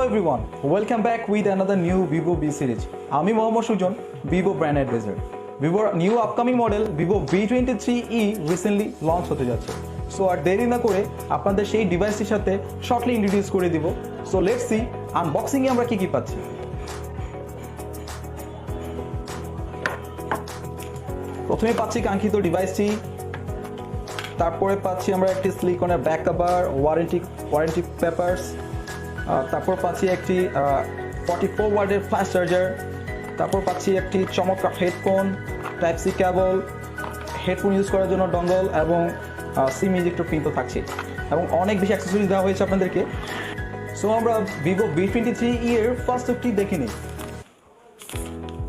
everyone, welcome back with another new Vivo V series. আমি Mohammad Sujan, Vivo brand advisor. Vivo new upcoming model Vivo V23e recently launch হতে যাচ্ছে। So আর দেরি না করে আপনাদের সেই ডিভাইসটির সাথে শর্টলি ইন্ট্রোডিউস করে দিব। সো লেটস সি আনবক্সিং এ আমরা কি পাচ্ছি। প্রথমে পাচ্ছি কাঙ্ক্ষিত ডিভাইসটি, তারপরে পাচ্ছি আমরা একটি সিলিকনের ব্যাক কভার, ওয়ারেন্টি পেপারস, তারপর পাচ্ছি একটি 44 ওয়াটের ফ্ল্যাশ চার্জার, তারপর পাচ্ছি একটি চমৎকার headphone, type C cable, headphone use করার জন্য ডঙ্গল এবং সিম ইজেক্টর পিন তো থাকছে এবং অনেক বেশি অ্যাক্সেসরিজ দেওয়া হয়েছে আপনাদেরকে। সো আমরা Vivo V23e এর ফার্স্ট লুকটি দেখে নিই।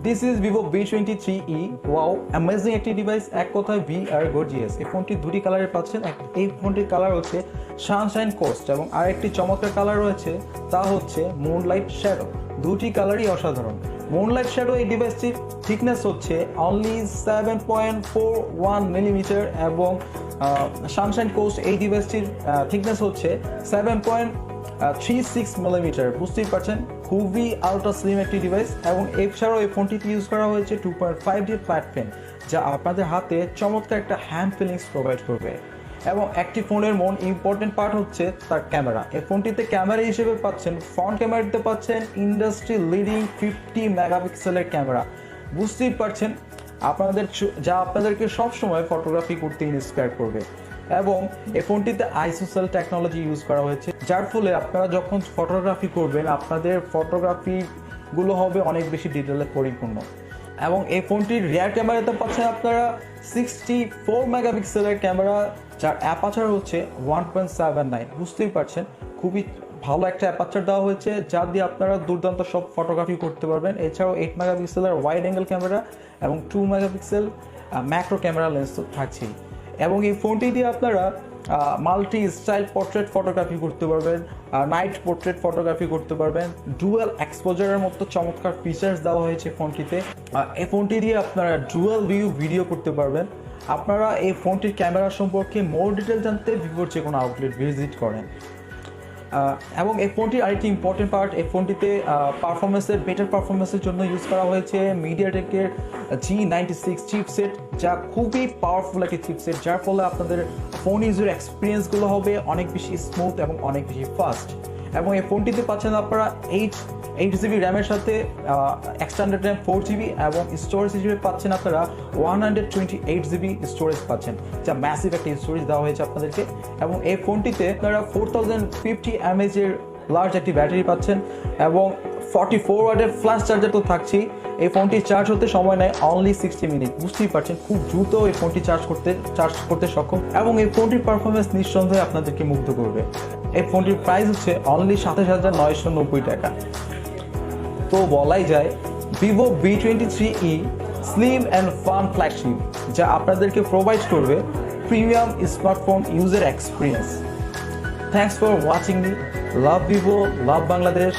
This is Vivo V23e। Wow, amazing একটি ডিভাইস, এক কথায় VR গর্জিয়াস। এই ফোনটি দুটি কালারে পাচ্ছেন। এই ফোনটির কালার হচ্ছে সানশাইন কোস্ট এবং আরেকটি চমৎকার কালার রয়েছে, তা হচ্ছে মুনলাইট শ্যাডো। দুটি কালারই অসাধারণ। মুনলাইট শ্যাডো এই ডিভাইসটির থিকনেস হচ্ছে অনলি 7.41 মিলিমিটার এবং সানশাইন কোস্ট এই ডিভাইসটির থিকনেস হচ্ছে 7.36 মিলিমিটার। বুঝতেই পারছেন, খুবই আলট্রা স্লিম একটি ডিভাইস এবং এছাড়াও এই ফোনটিতে ইউজ করা হয়েছে 2.5D ফ্ল্যাট পেন, যা আপনাদের হাতে চমৎকার একটা হ্যান্ড ফিলিংস প্রোভাইড করবে। এবং একটি ফোনের ইম্পর্টেন্ট পার্ট হচ্ছে তার ক্যামেরা। এই ফোনটিতে ক্যামেরা হিসেবে পাচ্ছেন, ফ্রন্ট ক্যামেরাতে পাচ্ছেন ইন্ডাস্ট্রি লিডিং 50 মেগাপিক্সেলের ক্যামেরা। বুঝতেই পারছেন যা আপনাদেরকে সবসময় ফটোগ্রাফি করতে ইন্সপায়ার করবে। এবং এই ফোনটিতে আইসোসেল টেকনোলজি ইউজ করা হয়েছে, যার ফলে আপনারা যখন ফটোগ্রাফি করবেন আপনাদের ফটোগ্রাফিগুলো হবে অনেক বেশি ডিটেলে পরিপূর্ণ। এবং এই ফোনটির রিয়ার ক্যামেরাতে পাচ্ছেন আপনারা 64 মেগাপিক্সেলের ক্যামেরা, যার অ্যাপারচার হচ্ছে 1.79। বুঝতেই পারছেন, খুবই ভালো একটা অ্যাপারচার দেওয়া হয়েছে, যা দিয়ে আপনারা দুর্দান্ত সব ফটোগ্রাফি করতে পারবেন। এছাড়াও 8 মেগাপিক্সেলের ওয়াইড অ্যাঙ্গেল ক্যামেরা এবং 2 মেগাপিক্সেল ম্যাক্রো ক্যামেরা লেন্স তো থাকছেই। এবং এই ফোনটি দিয়ে আপনারা মাল্টি স্টাইল পোর্ট্রেট ফটোগ্রাফি করতে পারবেন, নাইট পোর্ট্রেট ফটোগ্রাফি করতে পারবেন। ডুয়াল এক্সপোজারের মতো চমৎকার ফিচার্স দেওয়া হয়েছে ফোনটিতে। এই ফোনটি দিয়ে আপনারা ডুয়াল ভিউ ভিডিও করতে পারবেন। আপনারা এই ফোনটির ক্যামেরা সম্পর্কে মোর ডিটেল জানতে ভিভোর যে কোনো আউটলেট ভিজিট করেন। এবং এই ফোনটির আরেকটি ইম্পর্টেন্ট পার্ট, এই ফোনটিতে বেটার পারফরমেন্সের জন্য ইউজ করা হয়েছে মিডিয়াটেকের G96 চিপসেট, যা খুবই পাওয়ারফুল একটি চিপসেট, যার ফলে আপনাদের ফোন ইউজার এক্সপিরিয়েন্সগুলো হবে অনেক বেশি স্মুথ এবং অনেক বেশি ফাস্ট। এবং এই ফোনটিতে পাচ্ছেন আপনারা 8GB র্যামের সাথে এক্সটেন্ডেড র্যাম 4GB এবং স্টোরেজ হিসেবে পাচ্ছেন আপনারা 128GB স্টোরেজ পাচ্ছেন, যা ম্যাসিভ একটা স্টোরেজ দেওয়া হয়েছে আপনাদেরকে। এবং এই ফোনটিতে আপনারা 4050 mAh এর লার্জ একটি ব্যাটারি পাচ্ছেন এবং 44 ওয়াটের ফ্ল্যাশ চার্জার তো থাকছেই। এই ফোনটি চার্জ হতে সময় নেয় অনলি 60 মিনিট। বুঝতেই পারছেন, খুব দ্রুত এই ফোনটি চার্জ করতে সক্ষম এবং এই ফোনটির পারফরমেন্স নিঃসন্দেহে আপনাদেরকে মুগ্ধ করবে। এই ফোনটির প্রাইস হচ্ছে অনলি 27,990 টাকা। তো বলাই যায় Vivo V23e slim and fun flagship, যা আপনাদেরকে প্রোভাইড করবে premium smartphone user experience. Thanks for watching me. Love Vivo, love Bangladesh.